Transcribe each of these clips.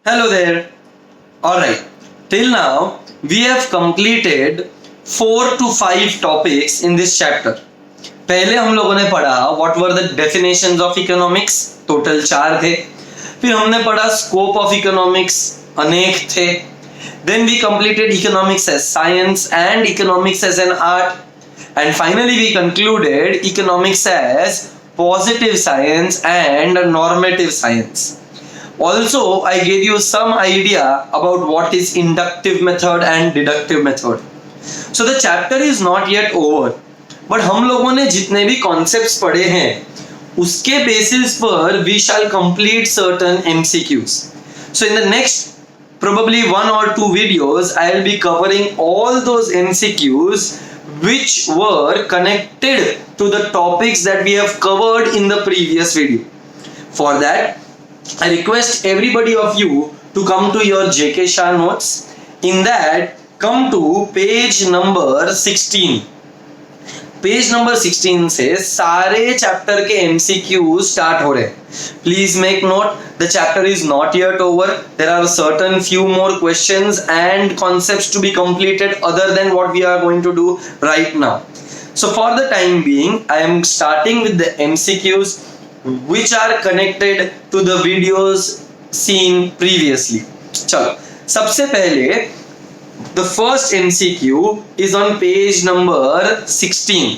Hello there. Alright, till now we have completed 4 to 5 topics in this chapter. पहले हम लोगों ने पढ़ा what were the definitions of economics, total 4 थे. फिर हमने पढ़ा scope of economics, अनेक थे. Then we completed economics as science and economics as an art. And finally we concluded economics as positive science and normative science. Also, I gave you some idea about what is inductive method and deductive method. So the chapter is not yet over, but हम लोगों ने जितने भी concepts पढ़े हैं उसके basis पर we shall complete certain MCQs. So in the next probably 1 or 2 videos I will be covering all those MCQs which were connected to the topics that we have covered in the previous video. For that, I request everybody of you to come to your JK Shah notes. In that, come to page number 16. Page number 16 से सारे chapter के MCQ start हो रहे हैं. Please make note, the chapter is not yet over. There are certain few more questions and concepts to be completed other than what we are going to do right now. So for the time being, I am starting with the MCQs which are connected to the videos seen previously. चलो, सबसे पहले the first MCQ is on page number 16.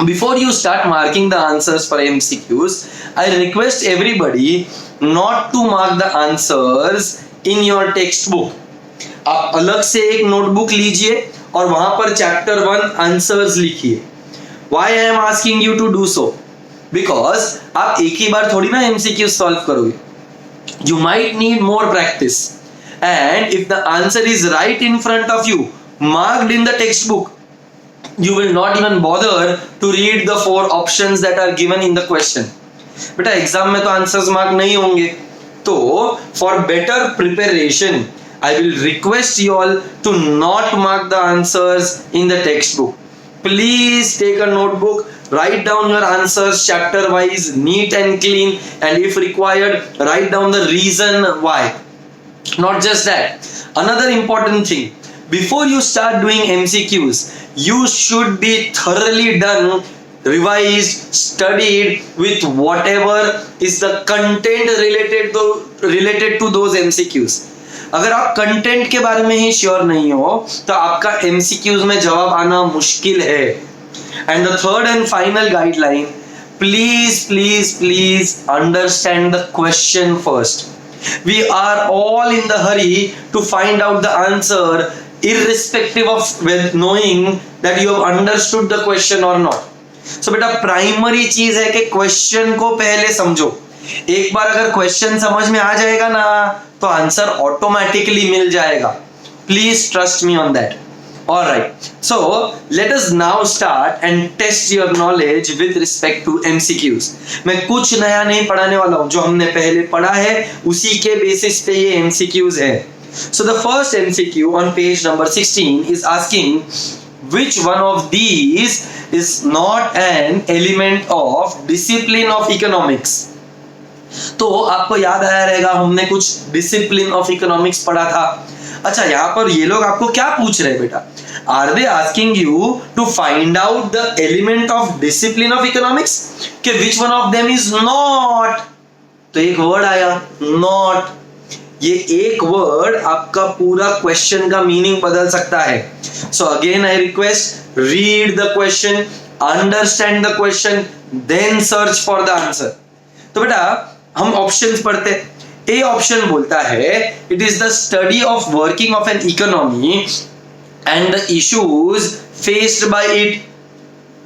Before you start marking the answers for MCQs, I request everybody not to mark the answers in your textbook. आप अलग से एक notebook लीजिए और वहां पर चैप्टर 1 आंसर्स लिखिए. Why I am asking you to do so? Because आप एक ही बार थोड़ी ना MCQ सॉल्व करोगे. You might need more practice. And if the answer is right in front of you, marked in the textbook, you will not even bother to read the 4 options that are given in the question. बेटा exam में तो answers mark नहीं होंगे, तो for better preparation I will request you all to not mark the answers in the textbook. Please take a notebook, write down your answers chapter wise, neat and clean, and if required, write down the reason why. Not just that, another important thing, before you start doing MCQs, you should be thoroughly done, revised, studied with whatever is the content related to those MCQs. अगर आप content के बारे में ही sure नहीं हो तो आपका MCQs में जवाब आना मुश्किल है. And the third and final guideline, please understand the question first. We are all in the hurry to find out the answer irrespective of knowing that you have understood the question or not. So बेटा primary चीज है कि question को पहले समझो. एक बार अगर question समझ में आ जाएगा ना तो आंसर ऑटोमेटिकली मिल जाएगा. Please trust me on that. Alright, so let us now start and test your knowledge with respect to MCQs. मैं कुछ नया नहीं पढ़ाने वाला हूँ, जो हमने पहले पढ़ा है उसी के बेसिस पे ये MCQs है. So the first MCQ on page number 16 is asking which one of these is not an element of discipline of economics. तो आपको याद आया रहेगा हमने कुछ डिसिप्लिन ऑफ इकोनॉमिक्स पढ़ा था. अच्छा, यहाँ पर ये लोग आपको क्या पूछ रहे हैं बेटा? Are they asking you to find out the element of discipline of economics कि which one of them is not. तो एक वर्ड आया नॉट. ये एक वर्ड आपका पूरा क्वेश्चन का मीनिंग बदल सकता है. So again I request, read the question, understand the question, then search for the answer. तो बेटा हम ऑप्शंस पढ़ते. ए ऑप्शन बोलता है it is the study of working of an economy and the issues faced by it.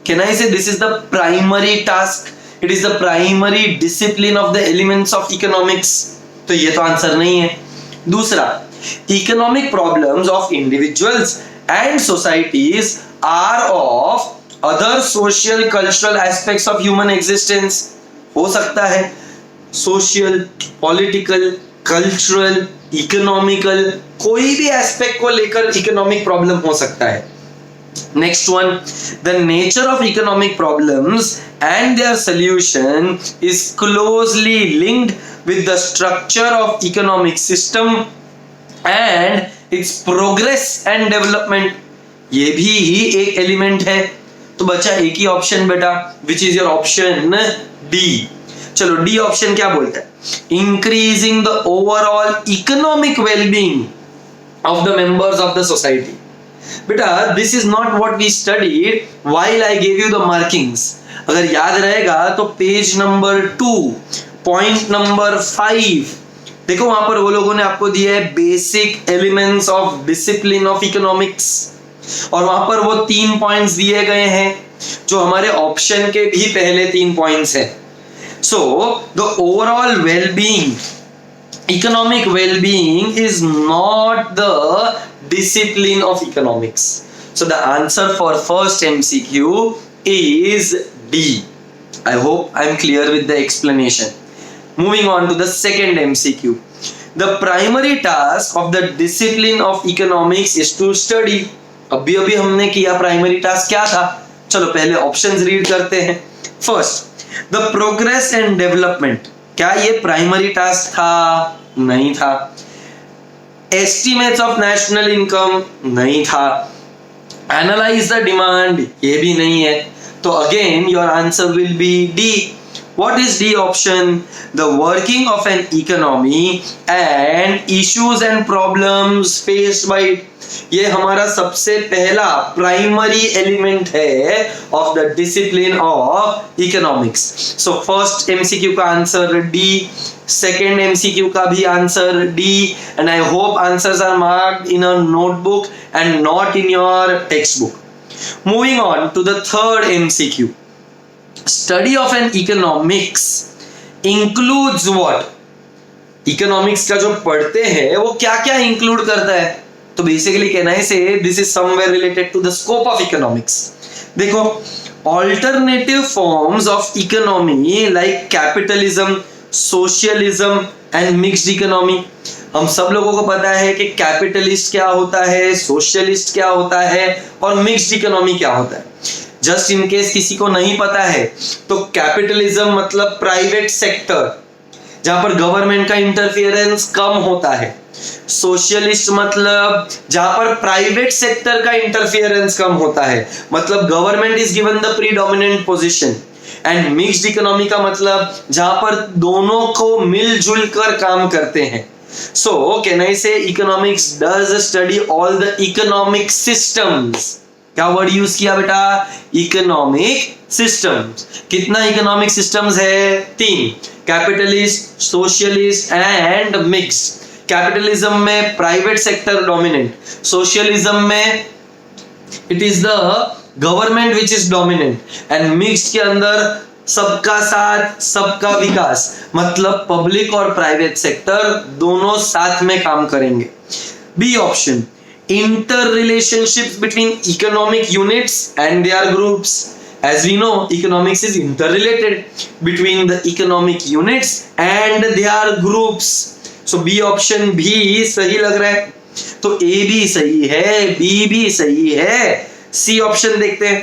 Can I say this is the primary task? It is the primary discipline of the elements of economics. तो ये तो answer नहीं है. दूसरा, economic problems of individuals and societies are of other social cultural aspects of human existence. हो सकता है social, political, cultural, economical, कोई भी एस्पेक्ट को लेकर इकोनॉमिक प्रॉब्लम हो सकता है. Next one, the nature of economic problems and their solution is closely linked with the structure of economic system and its progress and development. ये भी एक एलिमेंट है। तो बचा एक ही ऑप्शन बेटा, which is your option D. चलो डी ऑप्शन क्या बोलता है? Increasing the overall economic wellbeing of the members of the society. बेटा this is not what we studied while I give you the markings. अगर याद रहेगा तो पेज नंबर 2 पॉइंट नंबर 5 देखो, वहां पर वो लोगों ने आपको दिया है basic elements of discipline of economics, और वहां पर वो 3 पॉइंट्स दिए गए हैं जो हमारे ऑप्शन के भी पहले 3 पॉइंट्स हैं। So the overall wellbeing, economic well-being is not the discipline of economics. So the answer for first MCQ is D. I hope I am clear with the explanation. Moving on to the second MCQ. The primary task of the discipline of economics is to study. अभी हमने किया primary task क्या था? चलो पहले options read करते हैं। First, the progress and development, क्या ये प्राइमरी टास्क था? नहीं था। एस्टिमेट्स ऑफ नेशनल इनकम नहीं था। एनालाइज द डिमांड, ये भी नहीं है। तो again your answer will B D. What is D option? The working of an economy and issues and problems faced by it. ये हमारा सबसे पहला प्राइमरी एलिमेंट है of the discipline of economics. So first MCQ का answer D, second MCQ का भी answer D, and I hope answers are marked in a notebook and not in your text book. Moving on to the third MCQ, study of an economics includes what? Economics का जो पढ़ते हैं वो क्या क्या include करता है? तो बेसिकली कहना है say this is somewhere related to the scope of economics. देखो, alternative forms of economy like capitalism, socialism and mixed economy. हम सब लोगों को पता है कि कैपिटलिस्ट क्या होता है, सोशलिस्ट क्या होता है और मिक्स्ड इकोनॉमी क्या होता है। जस्ट इन केस किसी को नहीं पता है तो कैपिटलिज्म मतलब प्राइवेट सेक्टर जहां पर गवर्नमेंट का इंटरफियरेंस कम होता है। सोशलिस्ट मतलब जहां पर प्राइवेट सेक्टर का इंटरफियरेंस कम होता है, मतलब government is given the predominant position. And mixed economy का मतलब जहां पर दोनों को मिलजुल कर काम करते हैं। सो कैन आई से economics does study all the economic systems. क्या वर्ड यूज किया बेटा? Economic systems. कितना इकोनॉमिक सिस्टम्स है? 3, capitalist, socialist and mixed. Capitalism में प्राइवेट सेक्टर डोमिनेंट, सोशलिज्म में it is the government which is dominant, and mixed के अंदर सबका साथ सबका विकास, मतलब पब्लिक और प्राइवेट सेक्टर दोनों साथ में काम करेंगे। B option, interrelationships between economic units and their groups. As we know, economics is interrelated between the economic units and their groups. So B option भी सही लग रहा है। तो A भी सही है, B भी सही है। C option देखते हैं,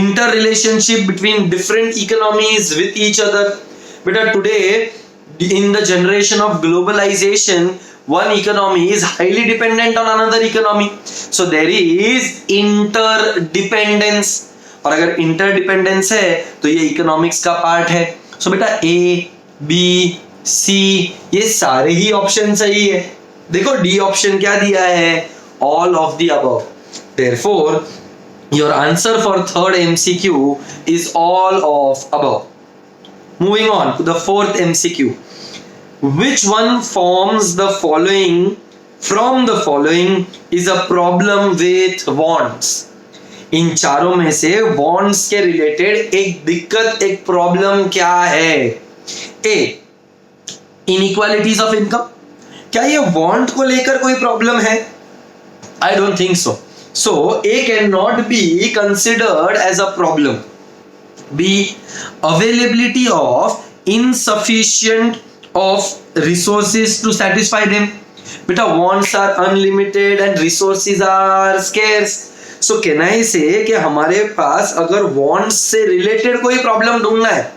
interrelationship between different economies with each other. बेटा today in the generation of globalization, one economy is highly dependent on another economy, so there is interdependence, और अगर interdependence है तो ये economics का पार्ट है। so बेटा A, B, C ये सारे ही ऑप्शन सही है। देखो D ऑप्शन क्या दिया है? all of the above. therefore your answer for third MCQ is all of above. moving on to the fourth MCQ. Which one forms the following from the following is a problem with wants? इन चारों में से wants के related एक दिक्कत, एक problem क्या है? A, inequalities of income. क्या ये want को लेकर कोई प्रॉब्लम है? I don't think so. So A cannot be considered as a problem. B, availability of insufficient of resources to satisfy them. Beta wants are unlimited and resources are scarce. So can I से कि हमारे पास अगर wants से related कोई problem ढूंढना है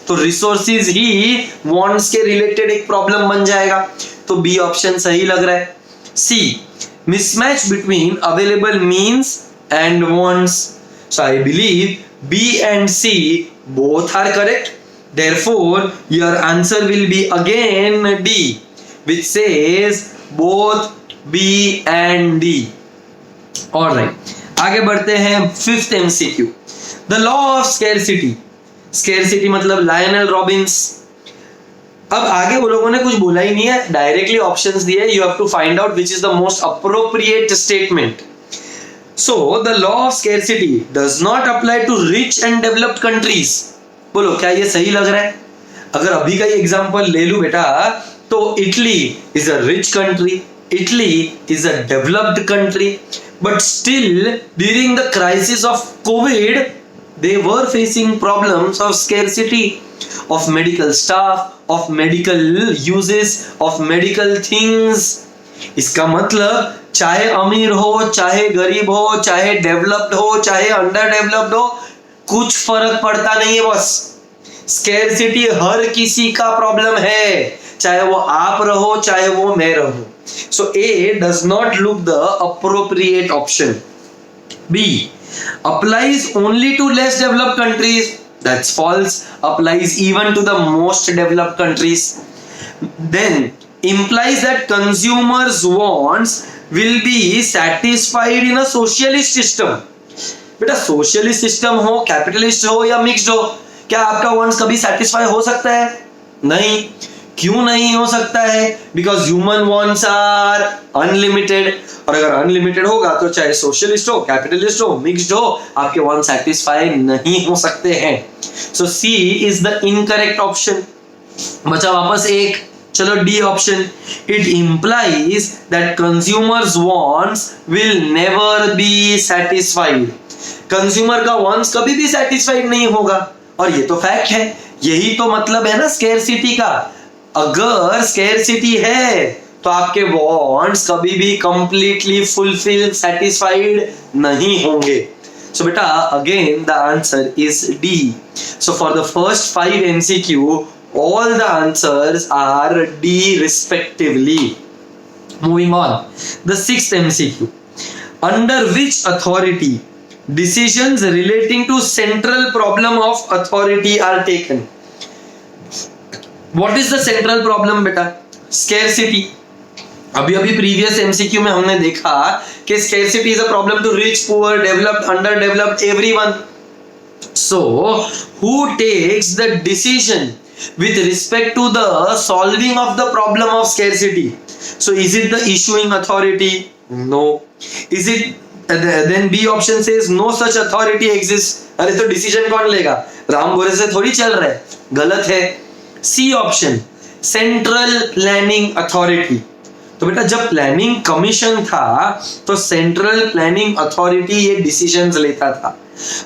तो resources he wants के रिलेटेड एक प्रॉब्लम बन जाएगा। तो बी ऑप्शन सही लग रहा है। सी, mismatch between available means and wants. So I believe B and C both are correct. Therefore, your answer will be again D, which says both B and D. Alright, आगे बढ़ते हैं fifth MCQ. The law of scarcity. Scarcity मतलब Lionel Robins. अब आगे वो लोगों ने कुछ बोला ही नहीं है, डायरेक्टली ऑप्शंस दिए, you have to find out which is the most appropriate statement. So the law of scarcity does not apply to rich and developed countries. बोलो क्या ये सही लग रहा है? अगर अभी का ये एग्जांपल ले लूं बेटा तो Italy is a rich country, Italy is a developed country, but still during the crisis of Covid they were facing problems of scarcity of medical staff, of medical uses, of medical things. इसका मतलब चाहे अमीर हो, चाहे गरीब हो, चाहे developed हो, चाहे अंडर डेवलप्ड हो, कुछ फर्क पड़ता नहीं है बॉस। स्केर्सिटी हर किसी का प्रॉब्लम है, चाहे वो आप रहो चाहे वो मैं रहूं। So A does not look the appropriate option. B applies only to less developed countries. That's false. Applies even to the most developed countries. Then implies that consumers' wants will be satisfied in a socialist system. बेटा socialist system हो, capitalist हो या mixed हो, क्या आपका wants कभी satisfy हो सकता है? नहीं। क्यों नहीं हो सकता है? Because human wants are unlimited. और अगर अनलिमिटेड होगा तो चाहे सोशलिस्ट हो, कैपिटलिस्ट हो, मिक्स्ड हो, आपके वांट सैटिस्फाई नहीं हो सकते हैं। सो सी इज द इनकरेक्ट ऑप्शन। बचा वापस एक, चलो D option. It implies that consumers wants will never be satisfied. Consumer का वांट्स कभी भी सैटिस्फाइड नहीं होगा, और ये तो फैक्ट है। यही तो मतलब है ना स्केर्सिटी का। अगर स्केर्सिटी है तो आपके वांट्स कभी भी कंप्लीटली फुलफिल सेटिस्फाइड नहीं होंगे। सो बेटा again the answer is D. So for the first 5 MCQ all the answers are D respectively. Moving on, the 6th MCQ. Under which authority decisions relating to central problem of authority are taken? What is the central problem बेटा? Scarcity. अभी previous MCQ में हमने देखा कि scarcity is a problem to rich, poor, developed, underdeveloped, everyone. So who takes the decision with respect to the solving of the problem of scarcity? So is it the issuing authority? No. Is it then B option says no such authority exists. अरे तो decision कौन लेगा? राम भोरे से थोड़ी चल रहा है, गलत है। C option central planning authority. तो बेटा जब प्लानिंग कमीशन था तो सेंट्रल प्लानिंग अथॉरिटी ये डिसीजंस लेता था।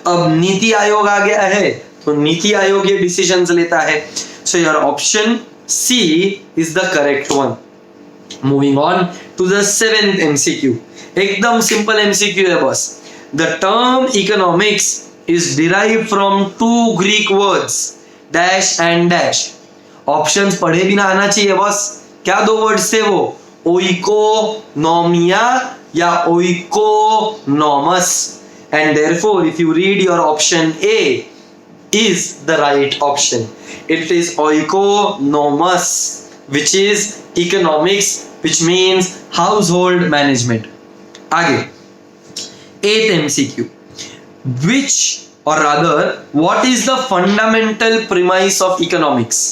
अब नीति आयोग आ गया है तो नीति आयोग ये डिसीजंस लेता है। So your option C is the correct one. Moving on to the 7th MCQ। एकदम सिंपल MCQ है बस। The term economics is derived from 2 Greek words dash and dash. Options पढ़े बिना आना चाहिए बस। क्या 2 वर्ड्स थे वो? ओइकोनोमिया या oikonomos. And therefore if you read your option A is the right option. It is oikonomos, which is economics, which means household management. आगे 8th MCQ. Which or rather what is the fundamental premise of economics?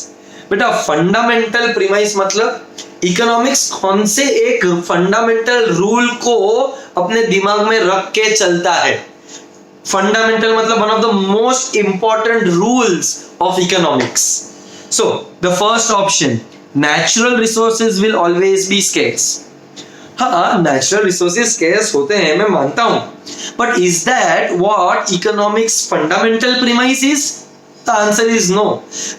बेटा fundamental premise मतलब economics कौन से एक fundamental rule को अपने दिमाग में रख के चलता है। फंडामेंटल मतलब one of the most important rules of economics. So the first option natural resources will always be scarce. हाँ नेचुरल रिसोर्सेज स्केर्स होते हैं मैं मानता हूं, but is that what economics fundamental premise is? The answer is no,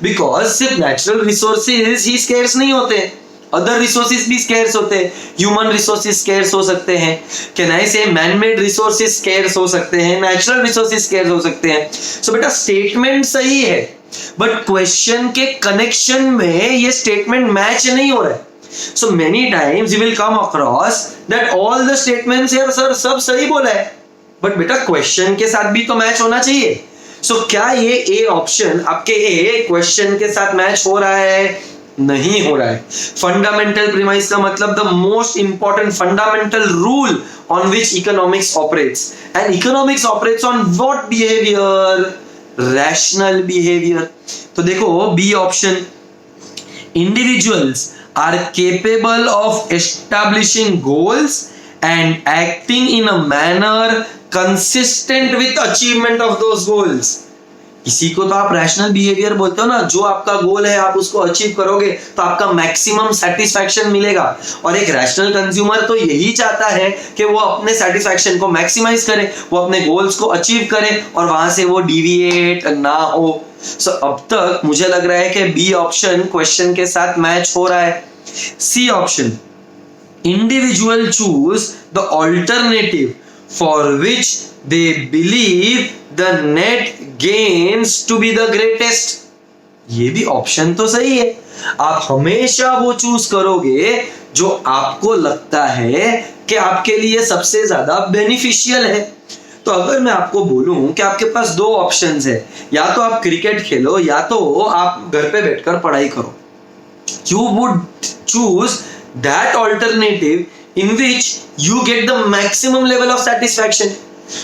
because सिर्फ natural resources ही scarce नहीं होते, अदर रिसोर्सेज भी स्केर्स होते हैं, ह्यूमन रिसोर्सेज स्केर्स हो सकते हैं, कैन आई से मैन मेड रिसोर्सेज स्केर्स हो सकते हैं, नेचुरल रिसोर्सेज स्केर्स हो सकते हैं। सो बेटा स्टेटमेंट सही है, बट क्वेश्चन के कनेक्शन में ये स्टेटमेंट मैच नहीं हो रहा है। So many times you will come across that all the statements here sir सब सही बोला है, बट बेटा क्वेश्चन के साथ भी तो मैच होना चाहिए। सो क्या ये ए ऑप्शन आपके ए क्वेश्चन के साथ मैच हो रहा है? नहीं हो रहा है। फंडामेंटल प्रीमाइस का मतलब the most important fundamental rule on which economics operates, and economics operates on what behaviour? Rational behaviour. तो देखो B option, individuals are capable of establishing goals and acting in a manner consistent with achievement of those goals. इसी को तो आप rational behaviour बोलते हो ना, जो आपका गोल है आप उसको अचीव करोगे तो आपका मैक्सिमम सेटिस्फैक्शन मिलेगा। और एक रैशनल कंज्यूमर तो यही चाहता है कि वो अपने सेटिस्फैक्शन को मैक्सिमाइज करे, वो अपने गोल्स को अचीव करे और वहां से वो डिविएट ना हो। सो अब तक मुझे लग रहा है कि बी ऑप्शन क्वेश्चन के साथ मैच हो रहा है। C option, individual choose the alternative for which they believe the net gains to be the greatest। ये भी ऑप्शन तो सही है, आप हमेशा वो चूज करोगे जो आपको लगता है कि आपके लिए सबसे ज्यादा बेनिफिशियल है। तो अगर मैं आपको बोलूं कि आपके पास दो ऑप्शंस है, या तो आप क्रिकेट खेलो या तो आप घर पे बैठकर पढ़ाई करो, you would choose that alternative in which you get the maximum level of satisfaction.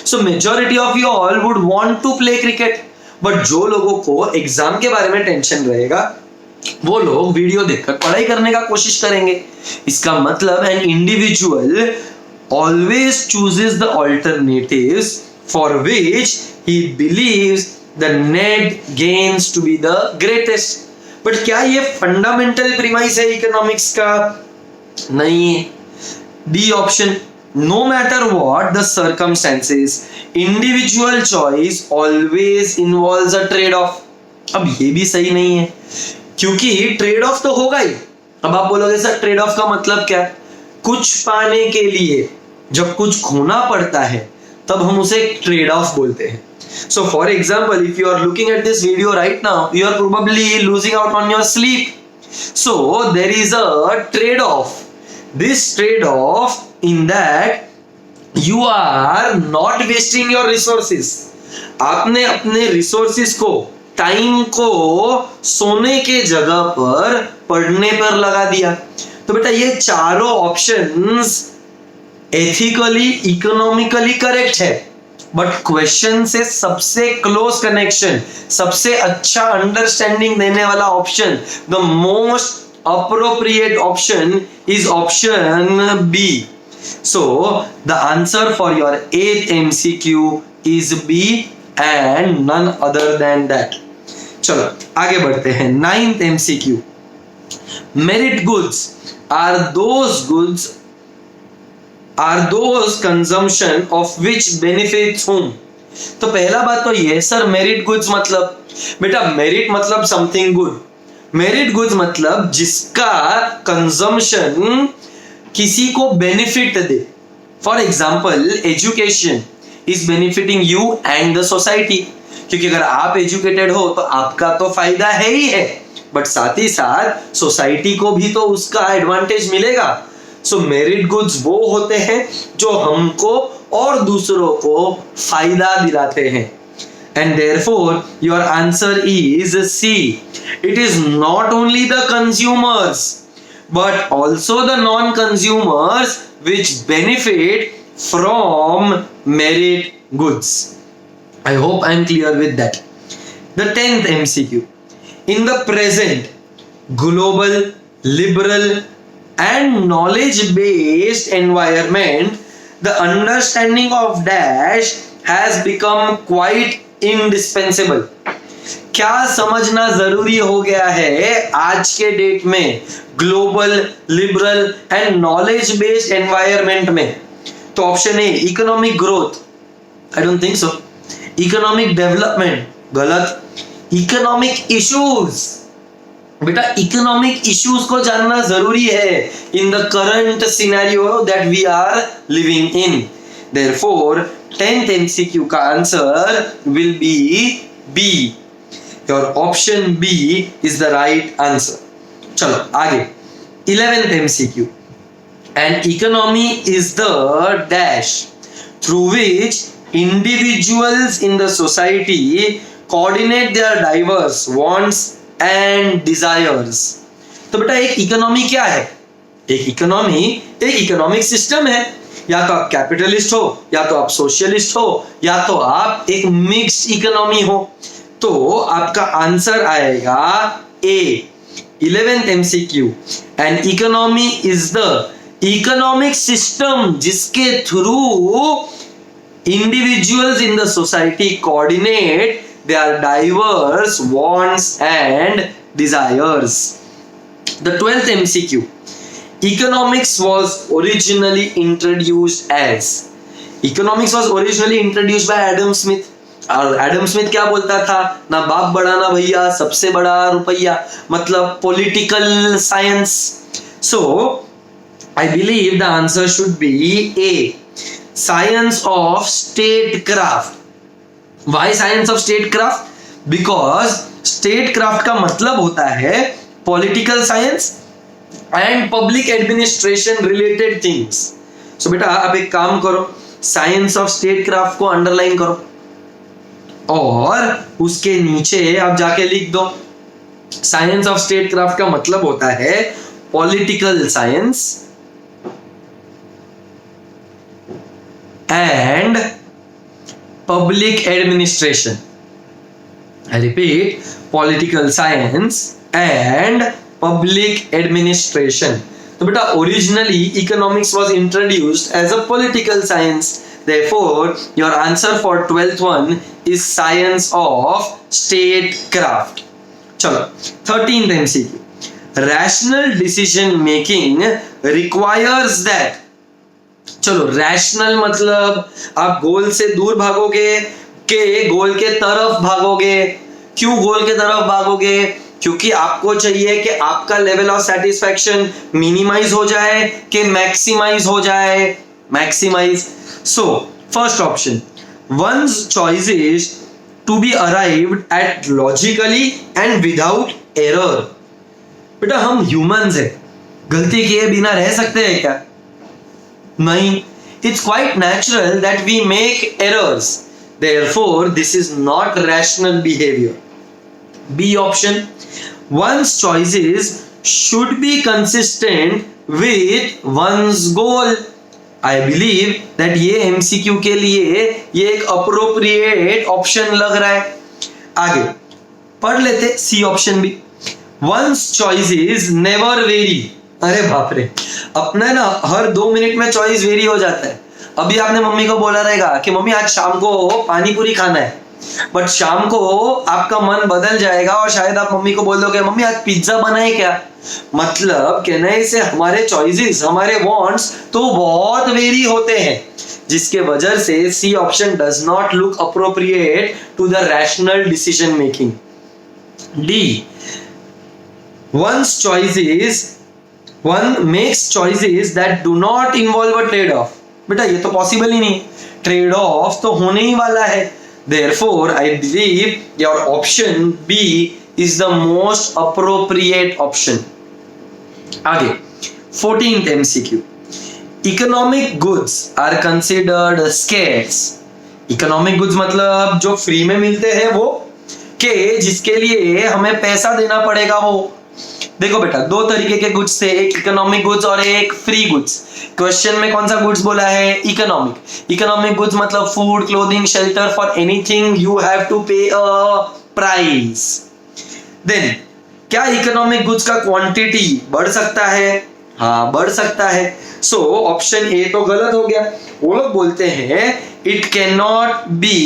So majority of you all would want to play cricket, but जो लोगों को एग्जाम के बारे में टेंशन रहेगा वो लोग वीडियो देखकर पढ़ाई करने का कोशिश करेंगे। इसका मतलब an individual always chooses the alternatives for which he believes the net gains to be the greatest। But क्या ये फंडामेंटल प्रीमाइस है इकोनॉमिक्स का? नहीं है। B option, no matter what the circumstances individual choice always involves a trade off. अब ये भी सही नहीं है, क्योंकि ट्रेड ऑफ तो होगा ही। अब आप बोलोगे सर ट्रेड ऑफ का मतलब क्या? कुछ पाने के लिए जब कुछ खोना पड़ता है तब हम उसे ट्रेड ऑफ बोलते हैं। So for example, if you are looking at this video right now, you are probably losing out on your sleep. So there is a trade-off. This trade-off in that you are not wasting your resources. आपने अपने resources को, time को सोने के जगह पर पढ़ने पर लगा दिया। तो बेटा ये चारों ऑप्शंस एथिकली इकोनॉमिकली करेक्ट है, बट क्वेश्चन से सबसे क्लोज कनेक्शन, सबसे अच्छा अंडरस्टैंडिंग देने वाला option, the most appropriate option is option B. So the answer for your 8th MCQ is B and none other than that. चलो आगे बढ़ते हैं। 9th MCQ, merit goods are those consumption of which benefits whom। तो पहला बात तो ये sir merit goods मतलब, बेटा मेरिट मतलब समथिंग गुड। मेरिट गुड्स मतलब जिसका कंजम्पशन किसी को benefit they. For example education is benefiting you and the society, क्योंकि अगर आप एजुकेटेड हो तो आपका तो फायदा है ही है, बट साथ ही साथ सोसाइटी को भी तो उसका एडवांटेज मिलेगा। सो मेरिट गुड्स वो होते हैं जो हमको और दूसरों को फायदा दिलाते हैं। And therefore your answer is C, it is not only the consumers but also the non consumers which benefit from merit goods. I hope I am clear with that. The 10th MCQ, in the present global liberal and knowledge based environment, the understanding of dash has become quite indispensable। क्या समझना जरूरी हो गया है आज के date में global liberal and knowledge based environment में? तो option A economic growth, I don't think so. Economic development, गलत। इकोनॉमिक इश्यूज, बेटा इकोनॉमिक इश्यूज को जानना जरूरी है in the current scenario that we are living in. Therefore 10th MCQ का answer will be B. Your option B is the right answer. चलो आगे 11th MCQ। An economy is the dash through which individuals in the society coordinate their diverse wants and desires। तो बेटा एक economy क्या है? एक economy एक economic system है। या तो आप कैपिटलिस्ट हो, या तो आप सोशलिस्ट हो, या तो आप एक मिक्स्ड इकोनॉमी हो। तो आपका आंसर आएगा A. 11th MCQ। An economy is the economic system जिसके through individuals in the society coordinate their diverse wants and desires. The 12th MCQ। Economics was originally introduced as. Economics was originally introduced by Adam Smith. और Adam Smith क्या बोलता था? ना बाप बड़ा ना भैया, सबसे बड़ा रुपया, मतलब political science. So I believe the answer should be A. Science of statecraft. Why science of statecraft? Because statecraft का मतलब होता है political science and public administration related things. So बेटा आप एक काम करो, science of statecraft को underline करो और उसके नीचे आप जाके लिख दो science of statecraft का मतलब होता है political science and public administration। I repeat, political science and public administration। तो बेटा originally economics was introduced as a political science, therefore your answer for 12th one is science of statecraft। चलो 13th MCQ। rational decision making requires that। चलो rational मतलब आप गोल से दूर भागोगे के गोल के तरफ भागोगे। क्यों गोल के तरफ भागोगे? क्योंकि आपको चाहिए कि आपका लेवल ऑफ सेटिस्फैक्शन मिनिमाइज हो जाए कि मैक्सिमाइज हो जाए। Maximise. So first option, once choices to be arrived at logically and without error. बेटा हम ह्यूमंस है, गलती किए बिना रह सकते हैं क्या? नहीं। It's quite natural that we make errors, therefore this is not rational behavior। B option। one's choices should be consistent with one's goal। I believe that ये MCQ के लिए ये एक appropriate option लग रहा है। आगे पढ़ लेते C option भी। one's choices never vary। अरे बाप रे, अपने ना हर 2 मिनट में चॉइस वेरी हो जाता है। अभी आपने मम्मी को बोला रहेगा कि मम्मी आज शाम को पानी पूरी खाना है, बट शाम को आपका मन बदल जाएगा और शायद आप मम्मी को बोल दोगे मम्मी आज पिज्जा बनाए क्या। मतलब कहने से हमारे चॉइसेस, हमारे वांट्स तो बहुत वेरी होते हैं, जिसके वजह से C option does not look appropriate to the rational decision making. D, one's choices one makes choices that do not involve a trade off। बेटा ये तो पॉसिबल ही नहीं, ट्रेड ऑफ तो होने ही वाला है। therefore I believe your option B is the most appropriate option। आगे 14th MCQ। economic goods are considered scarce। economic goods मतलब जो फ्री में मिलते हैं वो, के जिसके लिए हमें पैसा देना पड़ेगा वो। देखो बेटा दो तरीके के गुड्स थे, एक इकोनॉमिक गुड्स और एक फ्री गुड्स। क्वेश्चन में कौन सा गुड्स बोला है? इकोनॉमिक। इकोनॉमिक गुड्स मतलब food, clothing, shelter, for anything you have to pay a price. Then क्या इकोनॉमिक गुड्स का क्वांटिटी बढ़ सकता है? हाँ बढ़ सकता है। सो ऑप्शन ए तो गलत हो गया। वो लोग बोलते हैं it can not be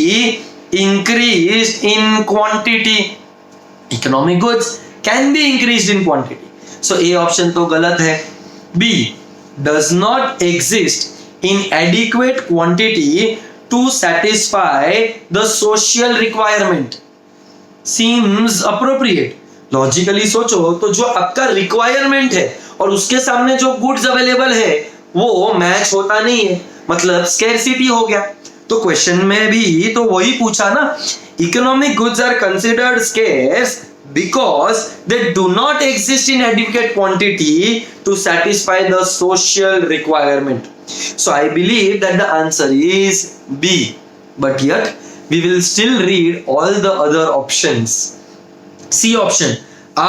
increase in quantity. Economic goods can be increased in quantity, so A option तो गलत है। B, does not exist in adequate quantity to satisfy the social requirement, seems appropriate। Logically सोचो तो जो आपका requirement है और उसके सामने जो गुड्स अवेलेबल है वो मैच होता नहीं है, मतलब स्कैरसिटी हो गया। तो क्वेश्चन में भी तो वही पूछा ना, economic goods are considered scarce because they do not exist in adequate quantity to satisfy the social requirement. So I believe that the answer is B, but yet we will still read all the other options. C option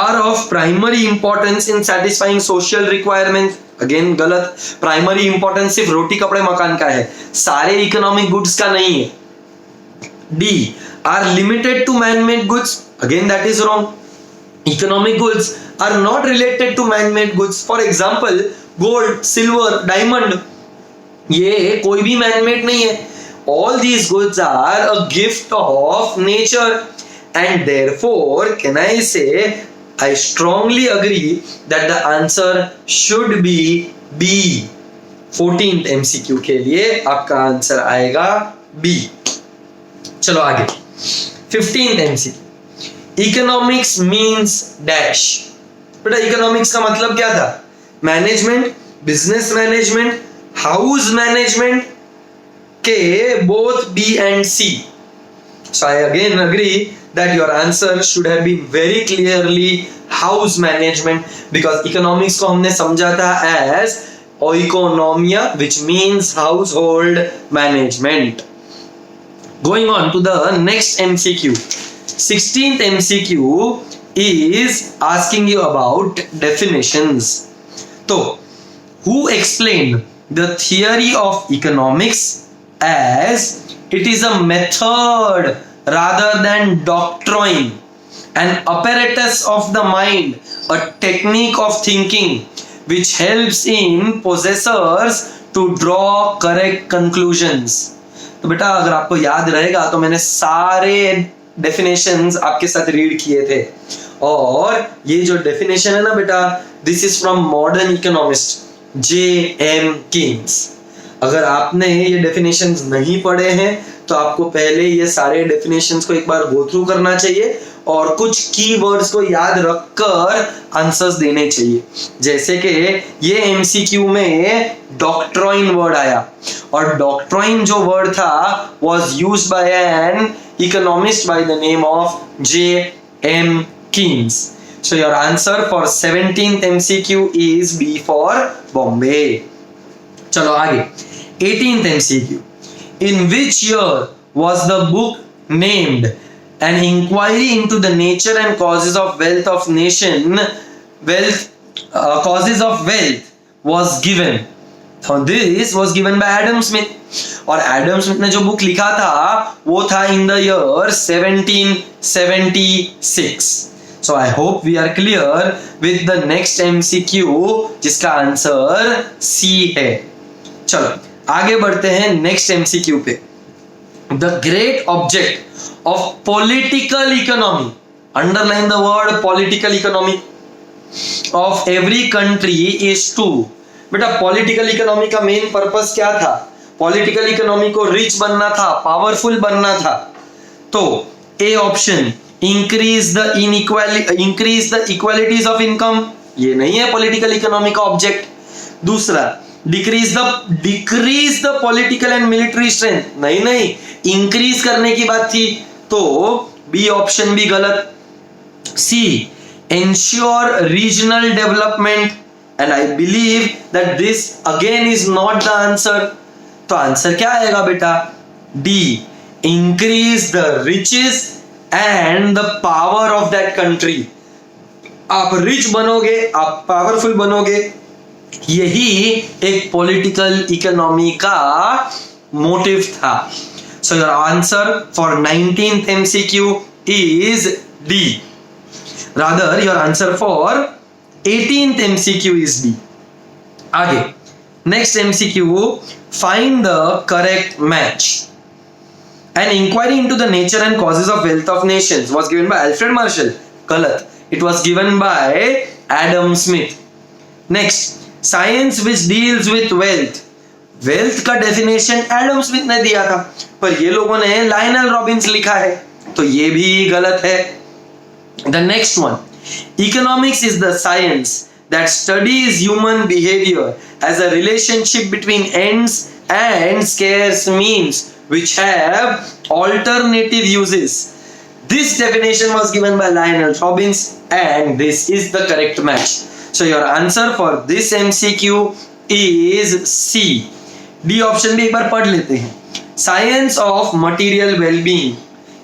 are of primary importance in satisfying social requirements. Again गलत, primary importance सिर्फ रोटी कपड़े मकान का है, सारे economic goods का नहीं है। They are limited to man made goods, again that is wrong. Economic goods are not related to man made goods. For example gold, silver, diamond, ये कोई भी मैन मेड नहीं है। All these goods are a gift of nature and therefore can I say I strongly agree that the answer should be B. 14th MCQ के लिए आपका answer आएगा B. चलो आगे 15th MCQ, economics means dash. बेटा economics का मतलब क्या था? Management, business management, house management के both B and C. So I again agree that your answer should have been very clearly house management, because economics को हमने समझा था as oikonomia, which means household management. Going on to the next MCQ. 16th MCQ is asking you about definitions. So, who explained the theory of economics as it is a method rather than doctrine, an apparatus of the mind, a technique of thinking which helps in possessors to draw correct conclusions. तो बेटा अगर आपको याद रहेगा तो मैंने सारे definitions आपके साथ रीड किए थे, और ये जो डेफिनेशन है ना बेटा, this is from modern economist J.M. Keynes. अगर आपने ये डेफिनेशंस नहीं पढ़े हैं तो आपको पहले ये सारे डेफिनेशंस को एक बार गो थ्रू करना चाहिए और कुछ कीवर्ड्स को याद रखकर आंसर्स देने चाहिए। जैसे कि ये एमसीक्यू में डॉक्ट्राइन वर्ड आया, और डॉक्ट्राइन जो वर्ड था was used by an economist by the name of J.M. Keynes. So your answer for 17th MCQ is B for Bombay. चलो आगे 18th MCQ. In which year was the book named An Inquiry into the Nature and Causes of Wealth of Nation? Causes of Wealth was given. So this was given by Adam Smith. और Adam Smith ने जो book लिखा था वो था in the year 1776. So I hope we are clear with the next MCQ जिसका answer C है। चलो आगे बढ़ते हैं नेक्स्ट एमसीक्यू पे। The great object of political economy, underline the word political economy, of every country is to. बेटा political economy का main purpose क्या था? पॉलिटिकल इकोनॉमी को रिच बनना था, पावरफुल बनना था। तो A option increase the equalities of income, ये नहीं है पॉलिटिकल इकोनॉमी का ऑब्जेक्ट। दूसरा decrease the political and military strength, नहीं इंक्रीज करने की बात थी, तो बी ऑप्शन भी गलत। C ensure regional development, and I believe that this again is not the answer. तो आंसर क्या आएगा बेटा? D increase the riches and the power of that country. आप रिच बनोगे, आप पावरफुल बनोगे, यही एक पॉलिटिकल इकोनॉमी का मोटिव था। सो your answer for 19th MCQ is D. Rather your answer for 18th MCQ is B. आगे next MCQ, find the correct match. An inquiry into the nature and causes of wealth of nations was given by Alfred Marshall. गलत, it was given by Adam Smith. Next, science which deals with wealth, wealth का definition Adam Smith ने दिया था, पर ये लोगों ने Lionel Robins लिखा है, तो ये भी गलत है। The next one, Economics is the science that studies human behavior as a relationship between ends and scarce means which have alternative uses. This definition was given by Lionel Robbins and this is the correct match. So your answer for this MCQ is C. D option भी एक बार पढ़ लेते हैं. Science of material wellbeing,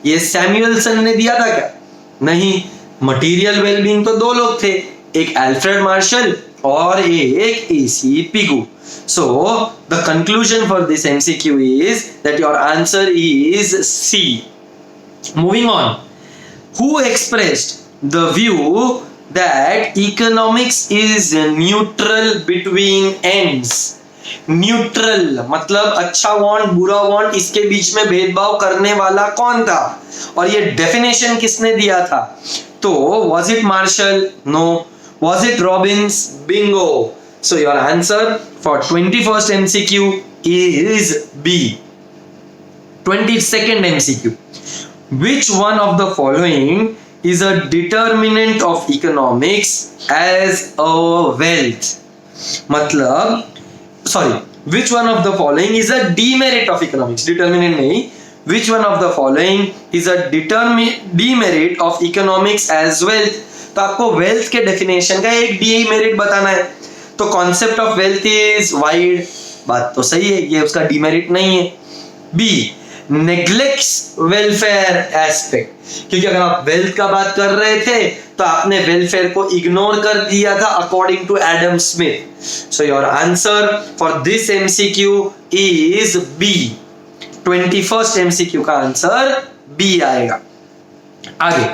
ये Samuelson ने दिया था क्या? नहीं. मटीरियल वेलबींग तो दो लोग थे, एक अल्फ्रेड मार्शल और एक AC Pigou. So the conclusion for this MCQ is that your answer is C. Moving on, who expressed the view that economics is neutral between ends? Neutral मतलब अच्छा want बुरा वांट, इसके बीच में भेदभाव करने वाला कौन था और ये डेफिनेशन किसने दिया था? तो was it Marshall? No. Was it Robbins? Bingo. So your answer for 21st MCQ is B. 22nd MCQ. Which one of the following is a determinant of economics as a wealth? मतलब which one of the following is a demerit of economics? Determinant नहीं. Which one of the following is a demerit of economics as wealth? तो आपको wealth के definition का एक demerit बताना है. तो concept of wealth is wide. बात तो सही है, ये उसका demerit नहीं है. B. neglects welfare aspect, क्योंकि अगर आप wealth का बात कर रहे थे तो आपने welfare को ignore कर दिया था according to Adam Smith. So your answer for this MCQ is B. 21st MCQ का आंसर B आएगा. आगे,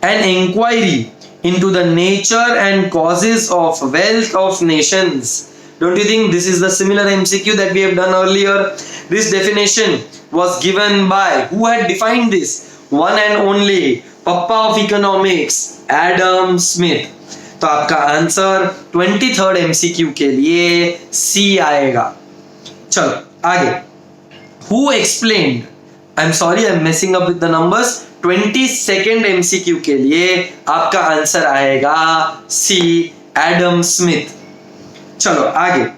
an inquiry into the nature and causes of wealth of nations. Don't you think this is the similar MCQ that we have done earlier? This definition was given by, who had defined this? One and only Papa of economics, Adam Smith. तो आपका answer 23rd MCQ के लिए C आएगा. चलो आगे. Who explained? I'm sorry, I'm messing up with the numbers. 22nd MCQ के लिए आपका आंसर आएगा C, Adam Smith. चलो आगे.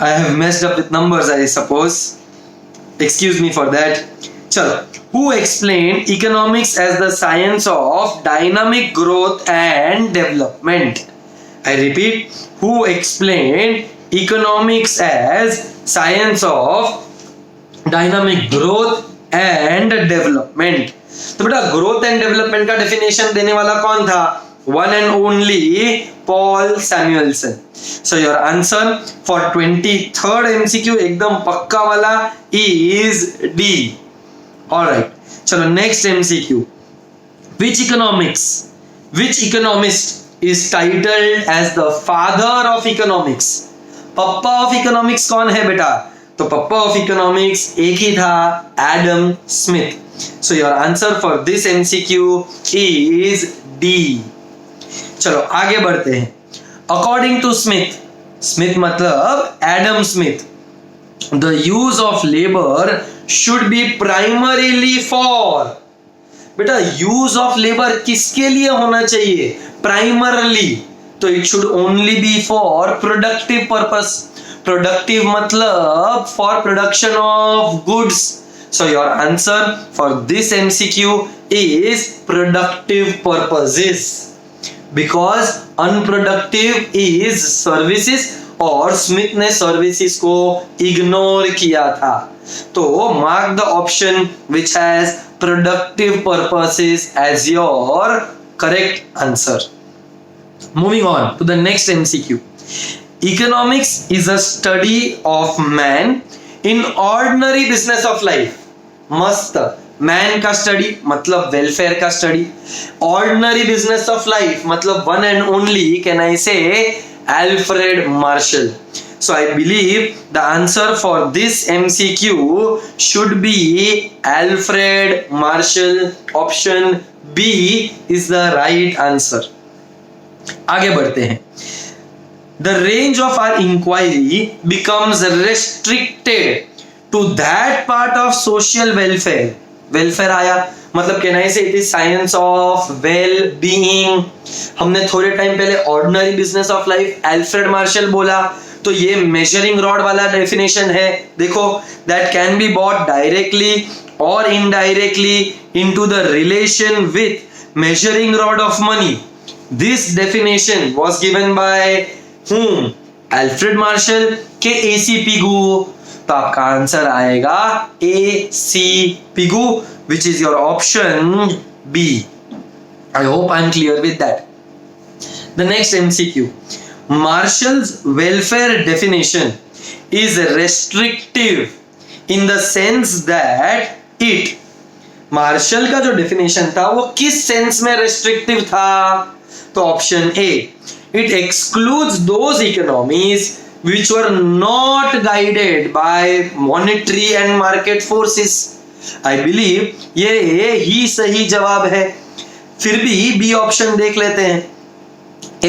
I have messed up with numbers, I suppose. Excuse me for that. चलो. Who explained economics as the science of dynamic growth and development? I repeat. Who explained economics as science of dynamic growth and development? तो बेटा growth and development का definition देने वाला कौन था? One and only Paul Samuelson. So your answer for 23rd MCQ एकदम पक्का वाला is D. Alright. चलो next MCQ. Which economist is titled as the father of economics? Papa of economics कौन है बेटा? तो Papa of economics एक ही था, Adam Smith. So your answer for this MCQ is D. चलो आगे बढ़ते हैं. According to Smith मतलब Adam Smith, the use of labor should be primarily for. बेटा use of labor किसके लिए होना चाहिए? Primarily. तो it should only be for productive purpose. Productive मतलब for production of goods. So your answer for this MCQ is productive purposes. Because unproductive is services और Smith ने services को ignore किया था. तो mark the option which has productive purposes as your correct answer. Moving on to the next MCQ. Economics is a study of man in ordinary business of life. मस्त. Man का study मतलब welfare का study. Ordinary business of life मतलब one and only can I say Alfred Marshall. So I believe the answer for this MCQ should be Alfred Marshall. Option B is the right answer. आगे बढ़ते हैं. The range of our inquiry becomes restricted to that part of social welfare. Welfare आया मतलब can I say it is science of well being. हमने थोड़े time पहले ordinary business of life Alfred Marshall बोला, तो ये मेजरिंग रॉड वाला definition है। देखो, that can be brought directly और indirectly into the relation with measuring rod of money. This definition was given by whom? Alfred Marshall के AC Pigou. तो आपका आंसर आएगा A C Pigou, which is your option B. I hope I am clear with that. The next MCQ, Marshall's welfare definition is restrictive in the sense that it, Marshall का जो definition था वो किस sense में restrictive था? तो option A, it excludes those economies which were not guided by monetary and market forces. I believe ये ही सही जवाब है। फिर भी बी ऑप्शन देख लेते हैं,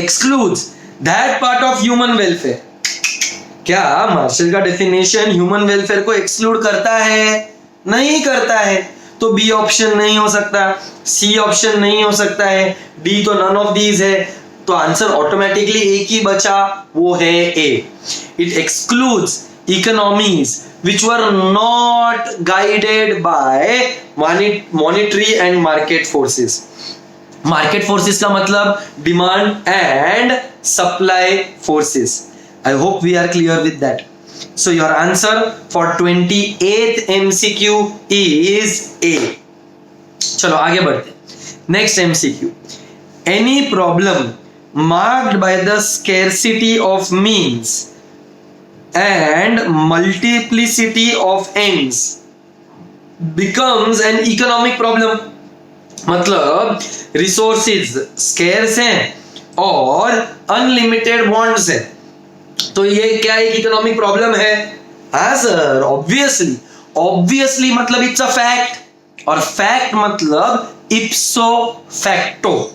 excludes that part of human welfare। क्या मार्शल का डेफिनेशन ह्यूमन वेलफेयर को एक्सक्लूड करता है? नहीं करता है, तो बी ऑप्शन नहीं हो सकता, सी ऑप्शन नहीं हो सकता है, डी तो नन ऑफ दीज है। तो आंसर ऑटोमेटिकली एक ही बचा, वो है A. It excludes economies which were not guided by monetary and market forces. Market forces का मतलब demand and supply forces. I hope we are clear with that. So your answer for 28th MCQ is A. चलो आगे बढ़ते। Next MCQ, any problem marked by the scarcity of means and multiplicity of ends becomes an economic problem। मतलब resources scarce हैं और unlimited bonds हैं, तो ये क्या एक इकोनॉमिक प्रॉब्लम है? हाँ सर, ऑब्वियसली मतलब इट्स अ फैक्ट, और फैक्ट मतलब इप्सो facto.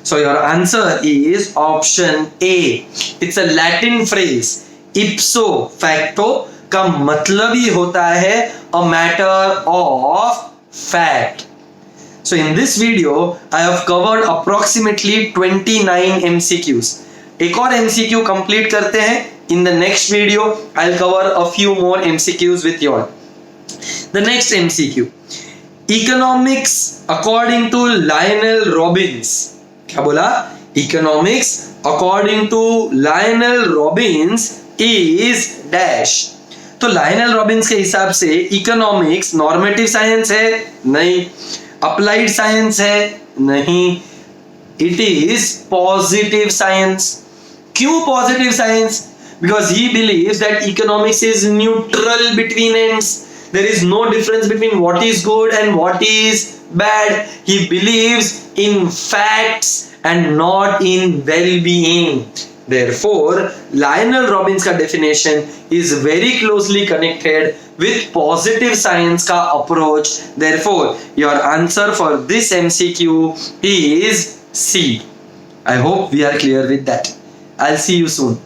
So your answer is option A. It's a Latin phrase, इप्सो facto का मतलब ही होता है a matter of fact. So in this video, I have covered approximately 29 MCQs. एक और MCQ complete करते हैं। In the next video, I'll cover a few more MCQs with you all. The next MCQ, economics according to Lionel Robbins। क्या बोला? Economics according to Lionel Robbins is dash। तो Lionel Robins के हिसाब से economics normative science है? नहीं। Applied science है? नहीं। It is positive science. क्यों positive science? Because he believes that economics is neutral between ends. There is no difference between what is good and what is bad. He believes in facts and not in well being. Therefore, Lionel Robbins का definition is very closely connected with positive science का approach. Therefore, your answer for this MCQ is C. I hope we are clear with that. I'll see you soon.